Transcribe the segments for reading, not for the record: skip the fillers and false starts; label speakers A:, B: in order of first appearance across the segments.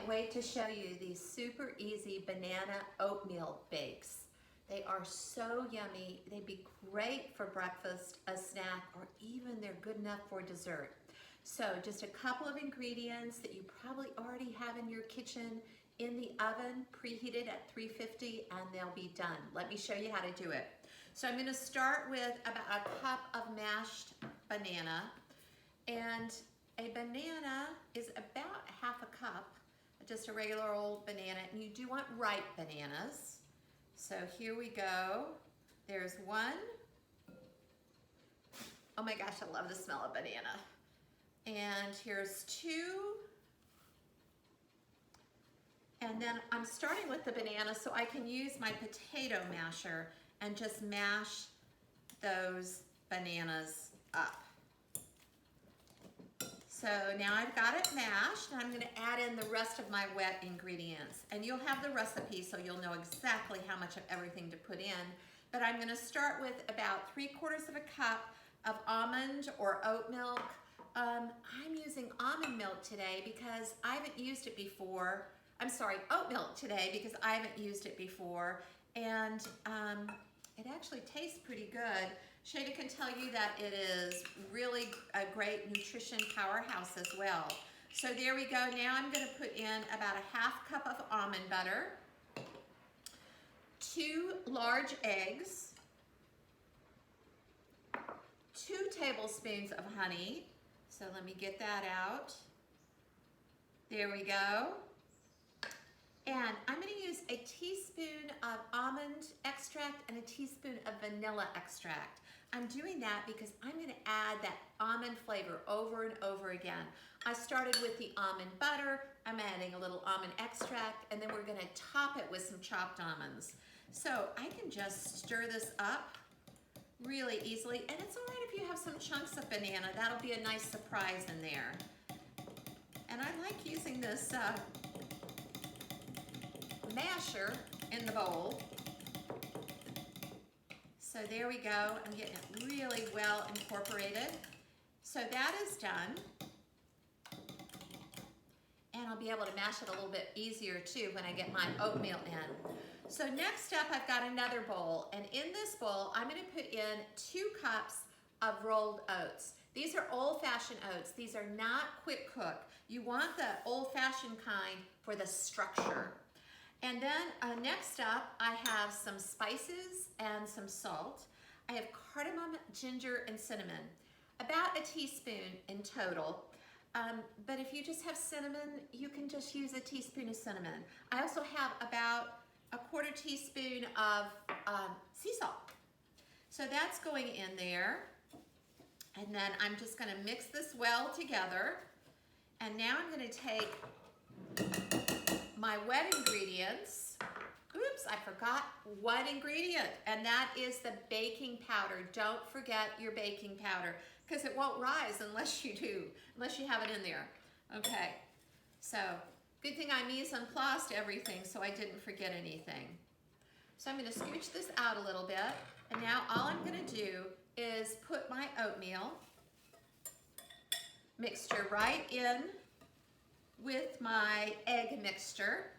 A: can't wait to show you these super easy banana oatmeal bakes. They are so yummy. They'd be great for breakfast, a snack, or even they're good enough for dessert. So just a couple of ingredients that you probably already have in your kitchen in the oven, preheated at 350, and they'll be done. Let me show you how to do it. So I'm gonna start with about a cup of mashed banana, and a banana is about half a cup, just a regular old banana, and you do want ripe bananas. So here we go. There's one. Oh my gosh, I love the smell of banana. And here's two. And then I'm starting with the banana so I can use my potato masher and just mash those bananas up. So now I've got it mashed, and I'm gonna add in the rest of my wet ingredients. And you'll have the recipe so you'll know exactly how much of everything to put in. But I'm gonna start with about 3/4 of a cup of almond or oat milk. I'm using almond milk today because I haven't used it before. I'm sorry, oat milk today because I haven't used it before. And it actually tastes pretty good. Shada can tell you that it is really a great nutrition powerhouse as well. So there we go. Now I'm going to put in about a half cup of almond butter, 2 large eggs, 2 tablespoons of honey. So let me get that out. There we go. And I'm going to use a teaspoon of almond extract and a teaspoon of vanilla extract. I'm doing that because I'm going to add that almond flavor over and over again. I started with the almond butter. I'm adding a little almond extract, and then we're going to top it with some chopped almonds. So I can just stir this up really easily. And it's all right if you have some chunks of banana. That'll be a nice surprise in there. And I like using this masher in the bowl. So there we go. I'm getting it really well incorporated. So that is done. And I'll be able to mash it a little bit easier too when I get my oatmeal in. So next up, I've got another bowl. And in this bowl, I'm going to put in 2 cups of rolled oats. These are old-fashioned oats. These are not quick cook. You want the old-fashioned kind for the structure. And then next up, I have some spices and some salt. I have cardamom, ginger, and cinnamon, about a teaspoon in total. But if you just have cinnamon, you can just use a teaspoon of cinnamon. I also have about a 1/4 teaspoon of sea salt. So that's going in there. And then I'm just gonna mix this well together. And now I'm gonna take my wet ingredients. Oops, I forgot one ingredient, and that is the baking powder. Don't forget your baking powder, because it won't rise unless you have it in there. Okay, so good thing I mise en place everything so I didn't forget anything. So I'm gonna scooch this out a little bit, and now all I'm gonna do is put my oatmeal mixture right in with my egg mixture,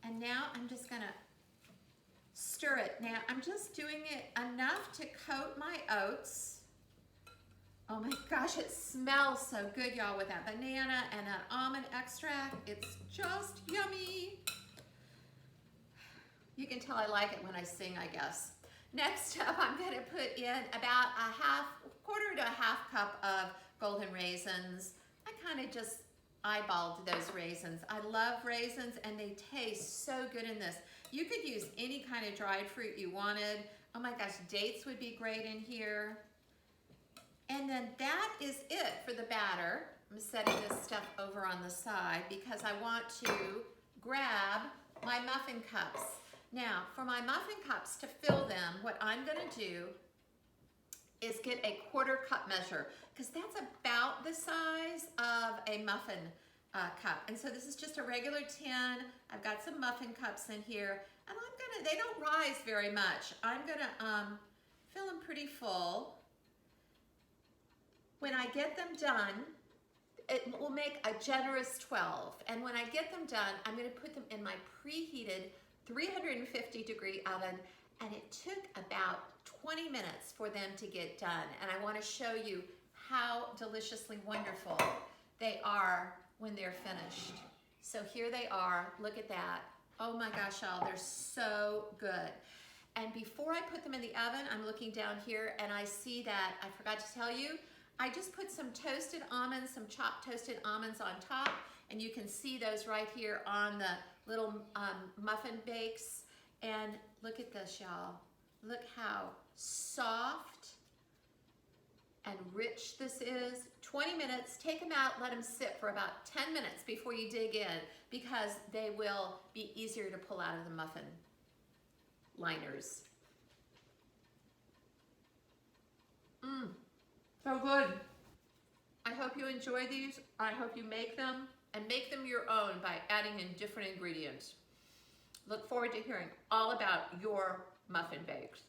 A: and now I'm just gonna stir it. Now I'm just doing it enough to coat my oats. Oh my gosh, it smells so good, y'all, with that banana and that almond extract. It's just yummy. You can tell I like it when I sing, I guess. Next up, I'm gonna put in about a 1/4 to a half cup of golden raisins. I kind of just eyeballed those raisins. I love raisins, and they taste so good in this. You could use any kind of dried fruit you wanted. Oh my gosh, dates would be great in here. And then that is it for the batter. I'm setting this stuff over on the side because I want to grab my muffin cups. Now, for my muffin cups to fill them, what I'm gonna do is get a 1/4 cup measure, because that's about the size of a muffin cup. And so this is just a regular tin. I've got some muffin cups in here, and they don't rise very much. I'm gonna fill them pretty full. When I get them done, it will make a generous 12. And when I get them done, I'm gonna put them in my preheated 350-degree oven, and it took about 20 minutes for them to get done. And I wanna show you how deliciously wonderful they are when they're finished. So here they are, look at that. Oh my gosh, y'all, they're so good. And before I put them in the oven, I'm looking down here and I see that, I forgot to tell you, I just put some toasted almonds, some chopped toasted almonds on top, and you can see those right here on the little muffin bakes. And look at this, y'all. Look how soft and rich this is. 20 minutes, take them out, let them sit for about 10 minutes before you dig in, because they will be easier to pull out of the muffin liners. So good. I hope you enjoy these. I hope you make them and make them your own by adding in different ingredients. Look forward to hearing all about your muffin bakes.